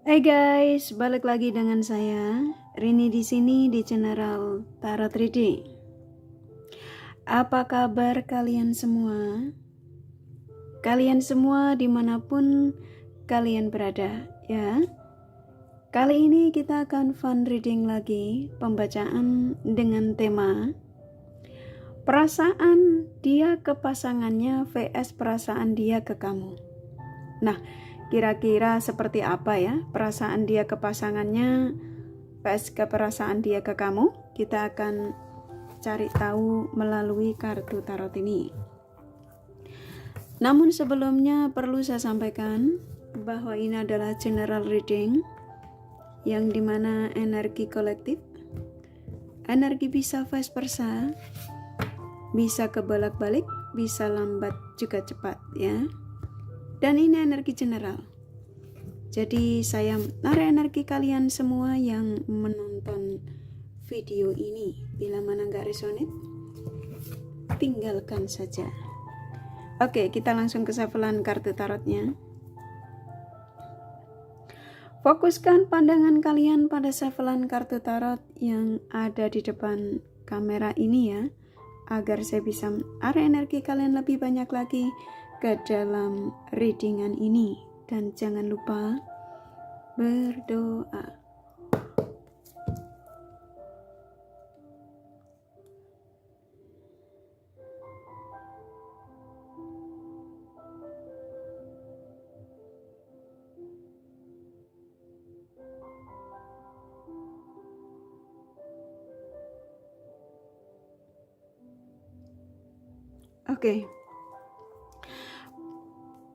Hai guys, balik lagi dengan saya Rini di sini di channel Tarot Reading. Apa kabar kalian semua? Kalian semua dimanapun kalian berada, ya. Kali ini kita akan fun reading lagi, pembacaan dengan tema perasaan dia ke pasangannya vs perasaan dia ke kamu. Nah, kira-kira seperti apa ya perasaan dia ke pasangannya vs ke perasaan dia ke kamu? Kita akan cari tahu melalui kartu tarot ini. Namun sebelumnya perlu saya sampaikan bahwa ini adalah general reading yang dimana energi kolektif, energi bisa vice versa, bisa kebolak-balik, bisa lambat juga cepat ya. Dan ini energi general. Jadi saya narik energi kalian semua yang menonton video ini. Bila mana nggak resonate, tinggalkan saja. Oke, kita langsung ke shufflean kartu tarotnya. Fokuskan pandangan kalian pada shufflean kartu tarot yang ada di depan kamera ini ya, agar saya bisa menarik energi kalian lebih banyak lagi ke dalam readingan ini. Dan jangan lupa berdoa. Oke.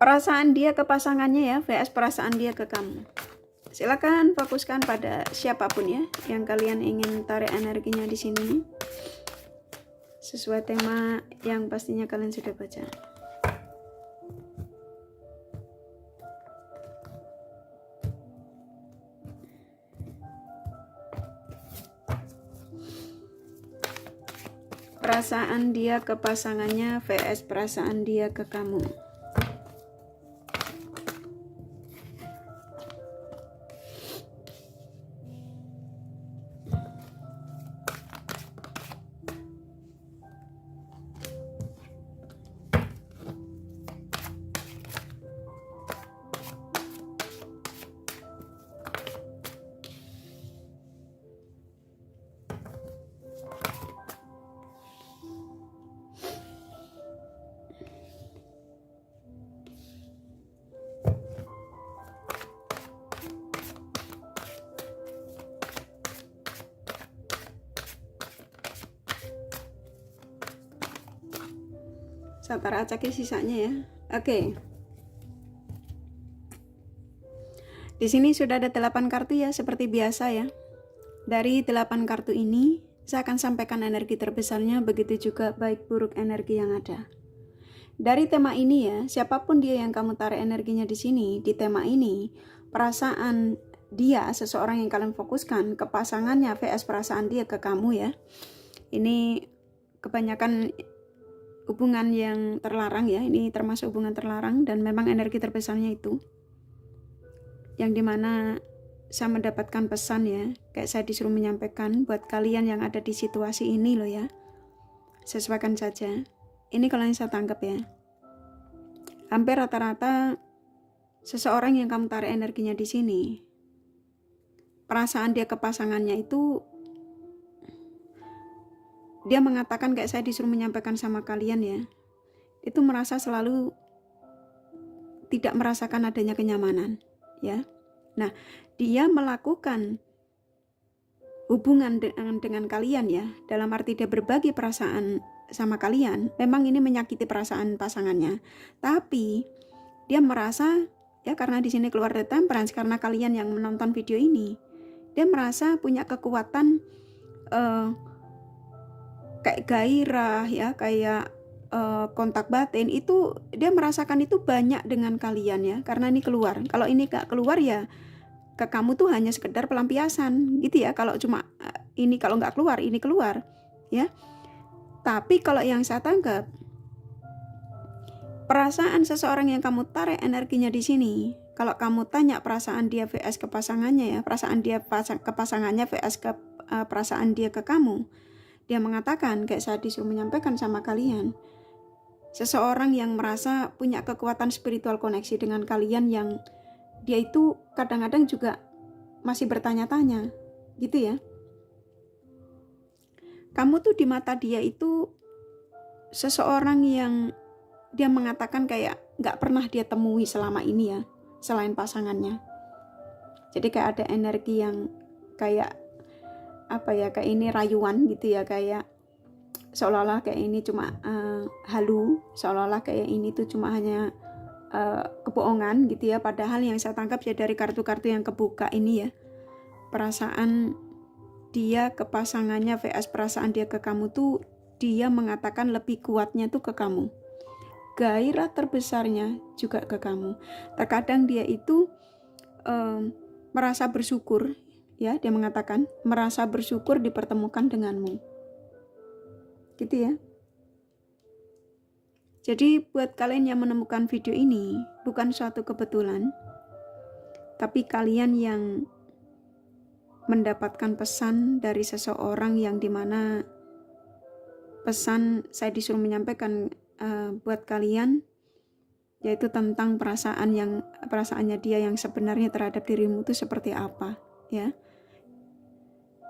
Perasaan dia ke pasangannya ya, vs perasaan dia ke kamu. Silakan fokuskan pada siapapun ya yang kalian ingin tarik energinya di sini. Sesuai tema yang pastinya kalian sudah baca. Perasaan dia ke pasangannya vs perasaan dia ke kamu. Sabar acaki sisanya ya. Oke. Di sini sudah ada 8 kartu ya, seperti biasa ya. Dari 8 kartu ini, saya akan sampaikan energi terbesarnya, begitu juga baik buruk energi yang ada. Dari tema ini ya, siapapun dia yang kamu tarik energinya di sini, di tema ini, perasaan dia, seseorang yang kalian fokuskan ke pasangannya vs perasaan dia ke kamu ya. Ini kebanyakan hubungan yang terlarang ya, ini termasuk hubungan terlarang dan memang energi terbesarnya itu. Yang dimana saya mendapatkan pesan ya, kayak saya disuruh menyampaikan buat kalian yang ada di situasi ini loh ya. Sesuaikan saja. Ini kalau yang saya tangkap ya. Hampir rata-rata seseorang yang kamu tarik energinya di sini, perasaan dia ke pasangannya itu, dia mengatakan kayak saya disuruh menyampaikan sama kalian ya, itu merasa selalu tidak merasakan adanya kenyamanan ya. Nah, dia melakukan hubungan dengan kalian ya, dalam arti dia berbagi perasaan sama kalian, memang ini menyakiti perasaan pasangannya, tapi dia merasa ya, karena di sini keluar The Temperance, karena kalian yang menonton video ini, dia merasa punya kekuatan kayak gairah ya, kayak kontak batin itu, dia merasakan itu banyak dengan kalian ya, karena ini keluar. Kalau ini gak keluar ya, ke kamu tuh hanya sekedar pelampiasan gitu ya. Kalau cuma ini, kalau nggak keluar, ini keluar ya. Tapi kalau yang saya tangkap, perasaan seseorang yang kamu tarik energinya di sini, Kalau kamu tanya perasaan dia vs ke pasangannya ya, perasaan dia ke pasangannya vs ke perasaan dia ke kamu, dia mengatakan kayak saya disuruh menyampaikan sama kalian, seseorang yang merasa punya kekuatan spiritual koneksi dengan kalian, yang dia itu kadang-kadang juga masih bertanya-tanya gitu ya. Kamu tuh di mata dia itu seseorang yang dia mengatakan kayak gak pernah dia temui selama ini ya, selain pasangannya. Jadi kayak ada energi yang kayak apa ya, kayak ini rayuan gitu ya, kayak seolah-olah kayak ini cuma halu, seolah-olah kayak ini tuh cuma hanya kebohongan gitu ya. Padahal yang saya tangkap ya dari kartu-kartu yang kebuka ini ya, perasaan dia ke pasangannya vs perasaan dia ke kamu tuh, dia mengatakan lebih kuatnya tuh ke kamu, gairah terbesarnya juga ke kamu. Terkadang dia itu merasa bersyukur ya, dia mengatakan merasa bersyukur dipertemukan denganmu gitu ya. Jadi buat kalian yang menemukan video ini, bukan suatu kebetulan, tapi kalian yang mendapatkan pesan dari seseorang yang dimana pesan saya disuruh menyampaikan buat kalian, yaitu tentang perasaannya dia yang sebenarnya terhadap dirimu itu seperti apa ya,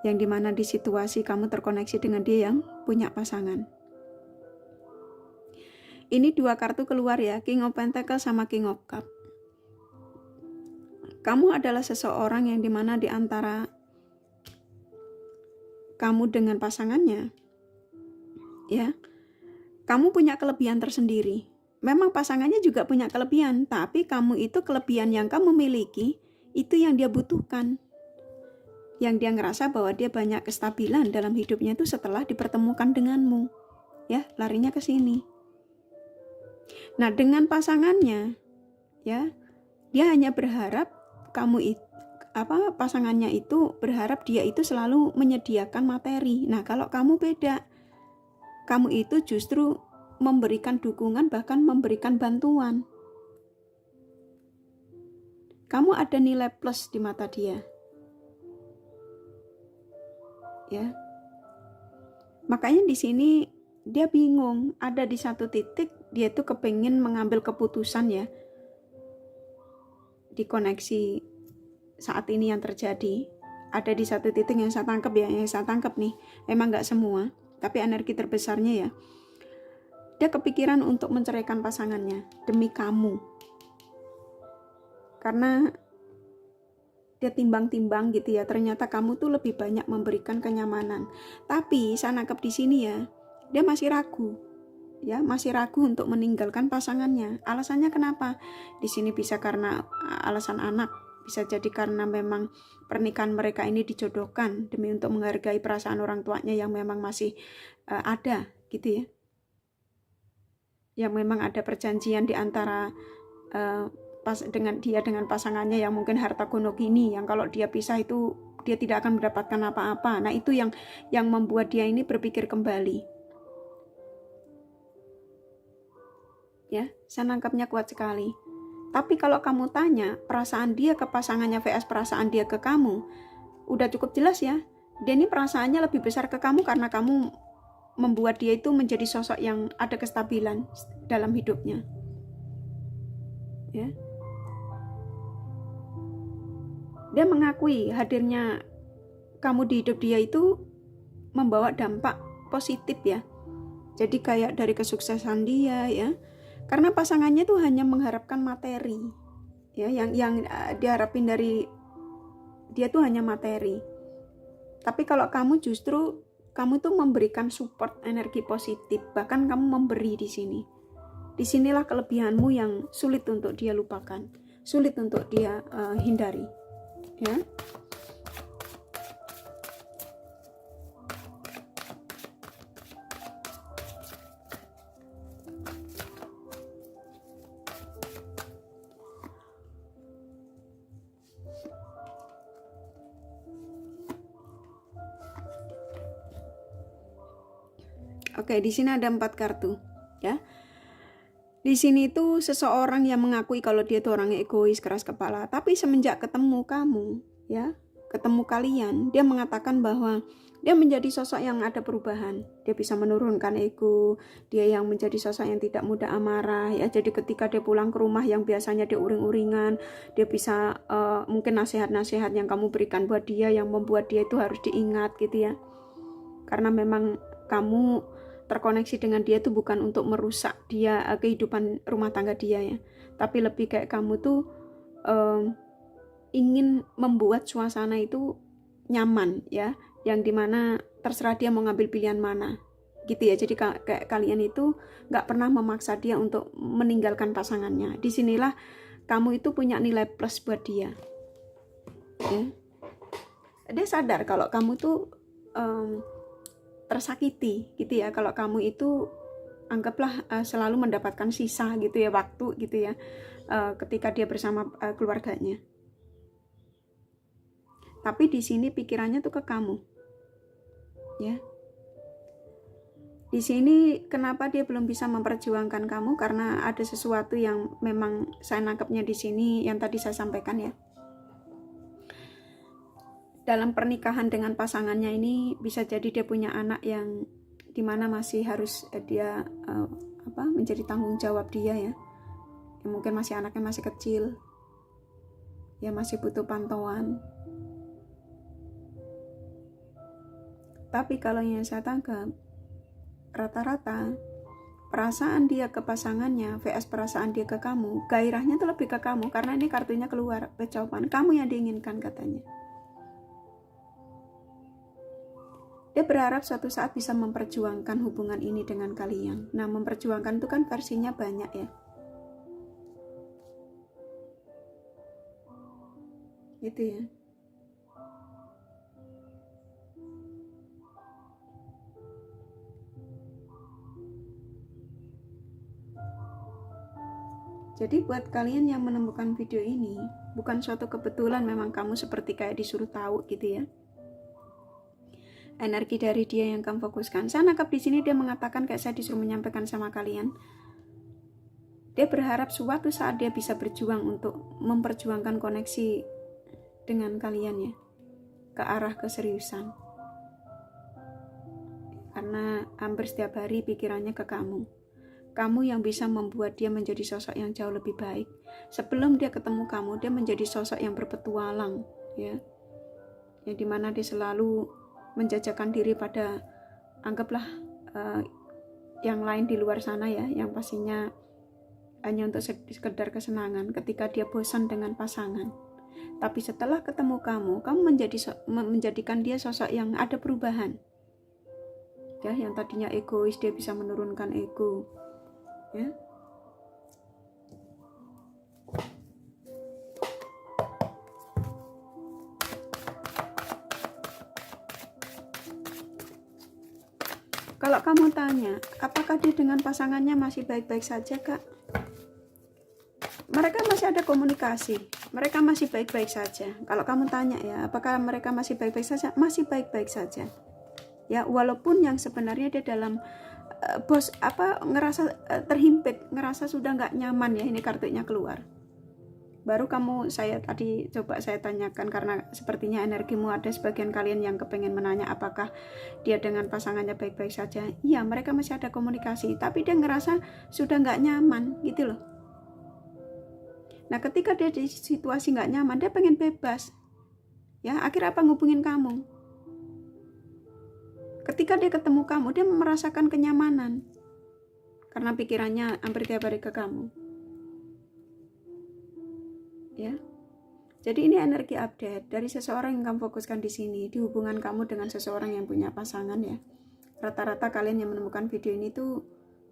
yang dimana di situasi kamu terkoneksi dengan dia yang punya pasangan. Ini dua kartu keluar ya, King of Pentacles sama King of Cup. Kamu adalah seseorang yang dimana di antara kamu dengan pasangannya ya, kamu punya kelebihan tersendiri. Memang pasangannya juga punya kelebihan, tapi kamu itu kelebihan yang kamu miliki itu yang dia butuhkan, yang dia ngerasa bahwa dia banyak kestabilan dalam hidupnya itu setelah dipertemukan denganmu ya, larinya ke sini. Nah dengan pasangannya ya, dia hanya berharap pasangannya itu berharap dia itu selalu menyediakan materi. Nah kalau kamu beda, kamu itu justru memberikan dukungan, bahkan memberikan bantuan. Kamu ada nilai plus di mata dia ya. Makanya di sini dia bingung, ada di satu titik dia tuh kepengin mengambil keputusan ya, di koneksi saat ini yang terjadi. Ada di satu titik yang saya tangkap ya, yang saya tangkap nih, emang gak semua, tapi energi terbesarnya ya, dia kepikiran untuk menceraikan pasangannya demi kamu, karena dia timbang-timbang gitu ya, ternyata kamu tuh lebih banyak memberikan kenyamanan. Tapi saya nangkep di sini ya, dia masih ragu ya, masih ragu untuk meninggalkan pasangannya. Alasannya kenapa? Di sini bisa karena alasan anak, bisa jadi karena memang pernikahan mereka ini dijodohkan demi untuk menghargai perasaan orang tuanya yang memang masih ada gitu ya, yang memang ada perjanjian di antara dengan pasangannya yang mungkin harta gono gini, yang kalau dia pisah itu dia tidak akan mendapatkan apa-apa. Nah itu yang membuat dia ini berpikir kembali ya. Saya nangkapnya kuat sekali. Tapi kalau kamu tanya perasaan dia ke pasangannya vs perasaan dia ke kamu, udah cukup jelas ya, dia ini perasaannya lebih besar ke kamu karena kamu membuat dia itu menjadi sosok yang ada kestabilan dalam hidupnya ya. Dia mengakui hadirnya kamu di hidup dia itu membawa dampak positif ya. Jadi kayak dari kesuksesan dia ya, karena pasangannya tuh hanya mengharapkan materi ya, yang diharapin dari dia tuh hanya materi. Tapi kalau kamu justru kamu tuh memberikan support energi positif, bahkan kamu memberi di sini. Disinilah kelebihanmu yang sulit untuk dia lupakan, sulit untuk dia hindari ya. Oke, di sini ada 4 kartu ya. Di sini tuh seseorang yang mengakui kalau dia tuh orangnya egois, keras kepala, tapi semenjak ketemu kamu, ya, ketemu kalian, dia mengatakan bahwa dia menjadi sosok yang ada perubahan. Dia bisa menurunkan ego, dia yang menjadi sosok yang tidak mudah amarah, ya. Jadi ketika dia pulang ke rumah yang biasanya dia uring-uringan, dia bisa mungkin nasihat-nasihat yang kamu berikan buat dia yang membuat dia itu harus diingat gitu ya. Karena memang kamu terkoneksi dengan dia tuh bukan untuk merusak dia, kehidupan rumah tangga dia ya, tapi lebih kayak kamu tuh ingin membuat suasana itu nyaman ya, yang dimana terserah dia mau ngambil pilihan mana gitu ya. Jadi kayak kalian itu nggak pernah memaksa dia untuk meninggalkan pasangannya. Disinilah kamu itu punya nilai plus buat dia ya. Dia sadar kalau kamu tuh tersakiti gitu ya, kalau kamu itu anggaplah selalu mendapatkan sisa gitu ya, waktu gitu ya, ketika dia bersama keluarganya. Tapi di sini pikirannya tuh ke kamu ya. Di sini kenapa dia belum bisa memperjuangkan kamu, karena ada sesuatu yang memang saya nangkepnya di sini yang tadi saya sampaikan ya. Dalam pernikahan dengan pasangannya ini bisa jadi dia punya anak yang dimana masih harus dia menjadi tanggung jawab dia ya. Mungkin masih anaknya masih kecil ya, masih butuh pantauan. Tapi kalau yang saya tangkap, rata-rata perasaan dia ke pasangannya vs perasaan dia ke kamu, gairahnya tuh lebih ke kamu, karena ini kartunya keluar jawaban kamu yang diinginkan katanya. Dia berharap suatu saat bisa memperjuangkan hubungan ini dengan kalian. Nah, memperjuangkan itu kan versinya banyak ya. Gitu ya. Jadi buat kalian yang menemukan video ini, bukan suatu kebetulan memang kamu seperti kayak disuruh tahu gitu ya. Energi dari dia yang kamu fokuskan. Saya nangkap di sini dia mengatakan kayak saya disuruh menyampaikan sama kalian. Dia berharap suatu saat dia bisa berjuang untuk memperjuangkan koneksi dengan kalian ya, ke arah keseriusan. Karena hampir setiap hari pikirannya ke kamu. Kamu yang bisa membuat dia menjadi sosok yang jauh lebih baik. Sebelum dia ketemu kamu, dia menjadi sosok yang berpetualang ya. Yang dimana dia selalu menjajakan diri pada, anggaplah yang lain di luar sana ya, yang pastinya hanya untuk sekedar kesenangan ketika dia bosan dengan pasangan. Tapi setelah ketemu kamu menjadikan dia sosok yang ada perubahan ya. Yang tadinya egois, dia bisa menurunkan ego ya. Kalau kamu tanya, apakah dia dengan pasangannya masih baik-baik saja, Kak? Mereka masih ada komunikasi, mereka masih baik-baik saja. Kalau kamu tanya ya, apakah mereka masih baik-baik saja? Masih baik-baik saja. Ya, walaupun yang sebenarnya dia dalam ngerasa terhimpit, ngerasa sudah nggak nyaman ya, ini kartunya keluar. Baru saya tadi coba saya tanyakan, karena sepertinya energimu ada sebagian kalian yang kepengen menanya apakah dia dengan pasangannya baik-baik saja. Iya, mereka masih ada komunikasi, tapi dia ngerasa sudah nggak nyaman gitu loh. Nah, ketika dia di situasi nggak nyaman, dia pengen bebas ya. Akhirnya apa, ngubungin kamu. Ketika dia ketemu kamu, dia merasakan kenyamanan karena pikirannya hampir tiap hari ke kamu ya. Jadi ini energi update dari seseorang yang kamu fokuskan di sini, di hubungan kamu dengan seseorang yang punya pasangan ya. Rata-rata kalian yang menemukan video ini tuh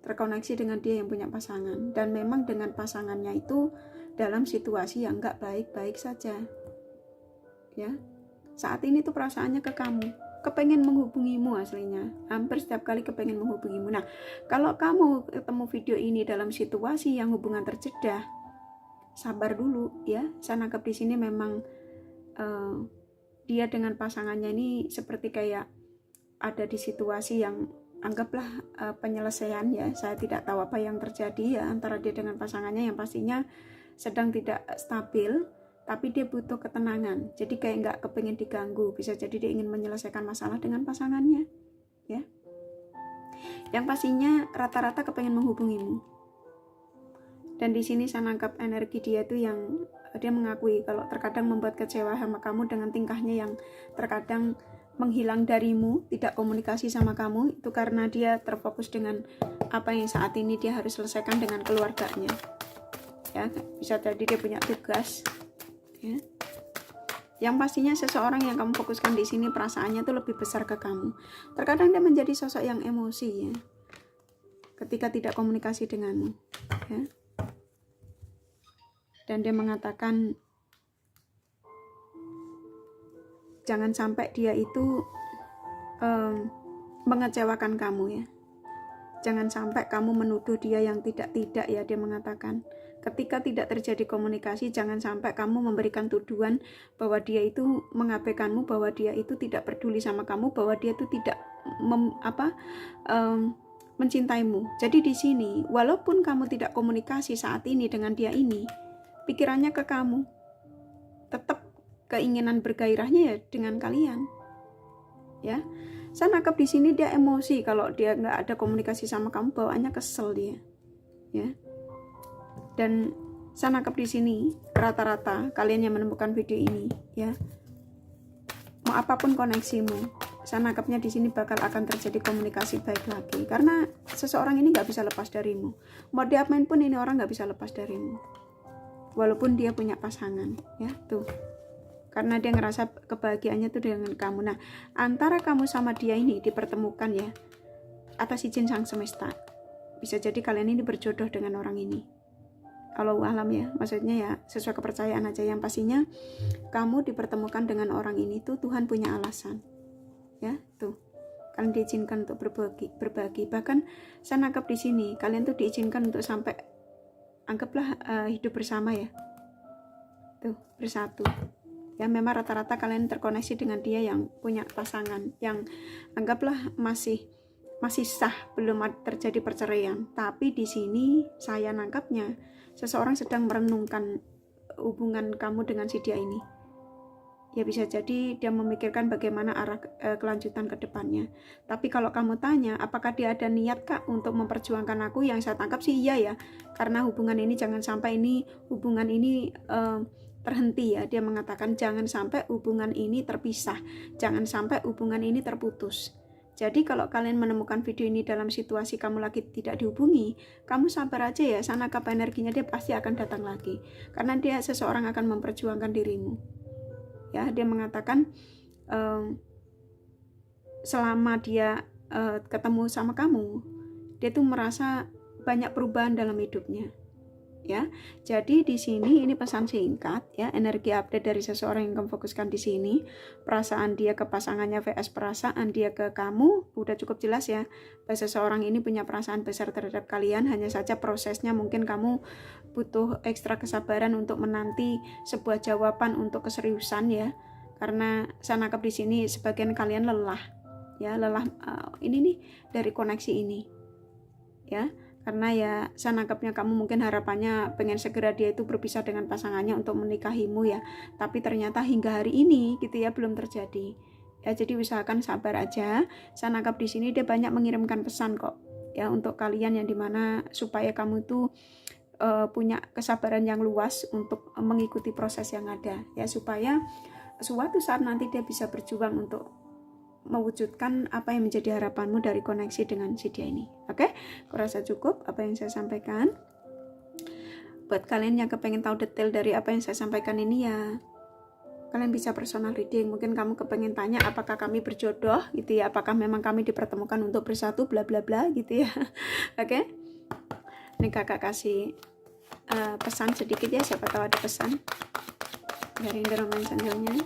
terkoneksi dengan dia yang punya pasangan, dan memang dengan pasangannya itu dalam situasi yang nggak baik-baik saja ya. Saat ini tuh perasaannya ke kamu, kepengen menghubungimu aslinya, hampir setiap kali kepengen menghubungimu. Nah, kalau kamu ketemu video ini dalam situasi yang hubungan terjeda, sabar dulu ya. Saya nangkep di sini memang dia dengan pasangannya ini seperti kayak ada di situasi yang anggaplah penyelesaian ya. Saya tidak tahu apa yang terjadi ya antara dia dengan pasangannya, yang pastinya sedang tidak stabil, tapi dia butuh ketenangan. Jadi kayak nggak kepengen diganggu. Bisa jadi dia ingin menyelesaikan masalah dengan pasangannya ya. Yang pastinya rata-rata kepengen menghubungimu. Dan di sini saya nangkap energi dia tuh yang dia mengakui kalau terkadang membuat kecewa sama kamu dengan tingkahnya yang terkadang menghilang darimu, tidak komunikasi sama kamu, itu karena dia terfokus dengan apa yang saat ini dia harus selesaikan dengan keluarganya. Ya, bisa jadi dia punya tugas. Ya. Yang pastinya seseorang yang kamu fokuskan di sini perasaannya tuh lebih besar ke kamu. Terkadang dia menjadi sosok yang emosi ya, ketika tidak komunikasi denganmu. Ya. Dan dia mengatakan jangan sampai dia itu mengecewakan kamu ya. Jangan sampai kamu menuduh dia yang tidak-tidak ya, dia mengatakan. Ketika tidak terjadi komunikasi, jangan sampai kamu memberikan tuduhan bahwa dia itu mengabaikanmu, bahwa dia itu tidak peduli sama kamu, bahwa dia itu tidak mencintaimu. Jadi di sini, walaupun kamu tidak komunikasi saat ini dengan dia ini, pikirannya ke kamu, tetap keinginan bergairahnya ya dengan kalian. Ya, saya nangkap di sini dia emosi kalau dia nggak ada komunikasi sama kamu, bawaannya kesel dia. Ya, dan saya nangkap di sini rata-rata kalian yang menemukan video ini, ya, mau apapun koneksimu, saya nangkapnya di sini bakal akan terjadi komunikasi baik lagi, karena seseorang ini nggak bisa lepas darimu. Mau diapain pun ini orang nggak bisa lepas darimu. Walaupun dia punya pasangan, ya tuh, karena dia ngerasa kebahagiaannya tuh dengan kamu. Nah, antara kamu sama dia ini dipertemukan ya atas izin sang semesta. Bisa jadi kalian ini berjodoh dengan orang ini. Kalau alam ya, maksudnya ya sesuai kepercayaan aja. Yang pastinya kamu dipertemukan dengan orang ini tuh Tuhan punya alasan, ya tuh. Kalian diizinkan untuk berbagi. Bahkan saya nangkap di sini kalian tuh diizinkan untuk sampai anggaplah hidup bersama ya, tuh bersatu ya. Memang rata-rata kalian terkoneksi dengan dia yang punya pasangan, yang anggaplah masih sah, belum terjadi perceraian. Tapi di sini saya nangkapnya seseorang sedang merenungkan hubungan kamu dengan si dia ini. Ya bisa jadi dia memikirkan bagaimana arah kelanjutan ke depannya. Tapi kalau kamu tanya, apakah dia ada niat kak untuk memperjuangkan aku? Yang saya tangkap sih iya ya. Karena hubungan ini jangan sampai hubungan ini terhenti ya. Dia mengatakan jangan sampai hubungan ini terpisah. Jangan sampai hubungan ini terputus. Jadi kalau kalian menemukan video ini dalam situasi kamu lagi tidak dihubungi, kamu sabar aja ya. Sana kapa energinya dia pasti akan datang lagi. Karena dia seseorang akan memperjuangkan dirimu. Ya, dia mengatakan selama dia ketemu sama kamu, dia tuh merasa banyak perubahan dalam hidupnya. Ya, jadi di sini ini pesan singkat ya, energi update dari seseorang yang kamu fokuskan di sini. Perasaan dia ke pasangannya vs perasaan dia ke kamu udah cukup jelas ya. Bahwa seseorang ini punya perasaan besar terhadap kalian, hanya saja prosesnya mungkin kamu butuh ekstra kesabaran untuk menanti sebuah jawaban untuk keseriusan ya. Karena saya nangkap di sini sebagian kalian lelah ya, lelah ini nih dari koneksi ini ya. Karena ya saya nangkapnya kamu mungkin harapannya pengen segera dia itu berpisah dengan pasangannya untuk menikahimu ya. Tapi ternyata hingga hari ini gitu ya belum terjadi. Ya jadi usahakan sabar aja. Saya nangkap di sini dia banyak mengirimkan pesan kok ya untuk kalian yang dimana supaya kamu tuh punya kesabaran yang luas untuk mengikuti proses yang ada ya, supaya suatu saat nanti dia bisa berjuang untuk mewujudkan apa yang menjadi harapanmu dari koneksi dengan si dia ini. Oke, kurasa cukup apa yang saya sampaikan. Buat kalian yang kepengen tahu detail dari apa yang saya sampaikan ini ya, kalian bisa personal reading. Mungkin kamu kepengen tanya apakah kami berjodoh gitu ya, apakah memang kami dipertemukan untuk bersatu bla bla bla gitu ya. Oke, ini kakak kasih pesan sedikit ya, siapa tahu ada pesan dari dorongan sandalnya.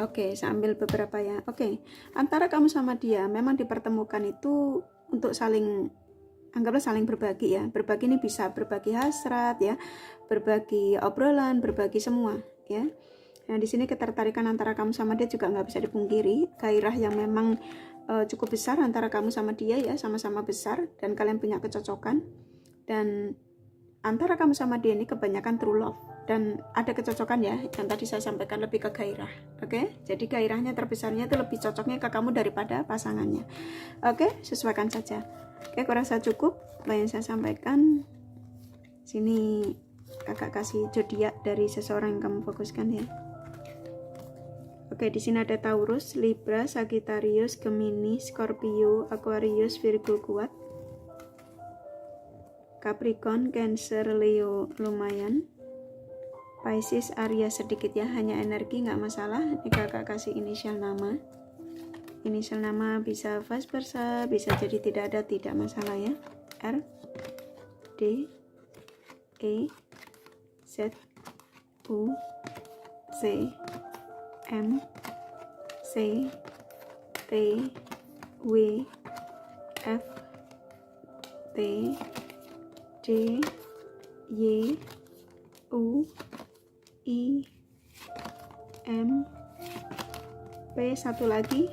Oke, saya ambil beberapa ya. Oke, antara kamu sama dia memang dipertemukan itu untuk saling, anggaplah saling berbagi ya. Berbagi ini bisa berbagi hasrat ya, berbagi obrolan, berbagi semua ya. Nah, di sini ketertarikan antara kamu sama dia juga nggak bisa dipungkiri. Gairah yang memang cukup besar antara kamu sama dia ya, sama-sama besar, dan kalian punya kecocokan. Dan antara kamu sama dia ini kebanyakan true love, dan ada kecocokan ya, yang tadi saya sampaikan lebih ke gairah. Oke, jadi gairahnya terbesarnya itu lebih cocoknya ke kamu daripada pasangannya. Oke, sesuaikan saja. Oke, aku rasa cukup apa yang saya sampaikan. Sini kakak kasih zodiak dari seseorang yang kamu fokuskan ya. Oke, di sini ada Taurus, Libra, Sagittarius, Gemini, Scorpio, Aquarius, Virgo kuat, Capricorn, Cancer, Leo lumayan, Pisces, Aries sedikit ya, hanya energi nggak masalah. Ini kakak kasih inisial nama. Inisial nama bisa vice versa, bisa jadi tidak ada, tidak masalah ya. R, D, E, Z, U, C, M, C, T, W, F, T, D, Y, U, I, M, P, satu lagi,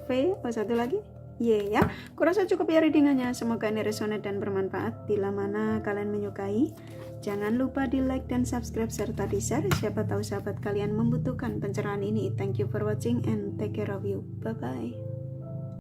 V, satu lagi, Y ya. Kurasa cukup ya readingannya. Semoga ini resonate dan bermanfaat. Bila mana kalian menyukai, jangan lupa di like dan subscribe serta di share. Siapa tahu sahabat kalian membutuhkan pencerahan ini. Thank you for watching and take care of you. Bye bye.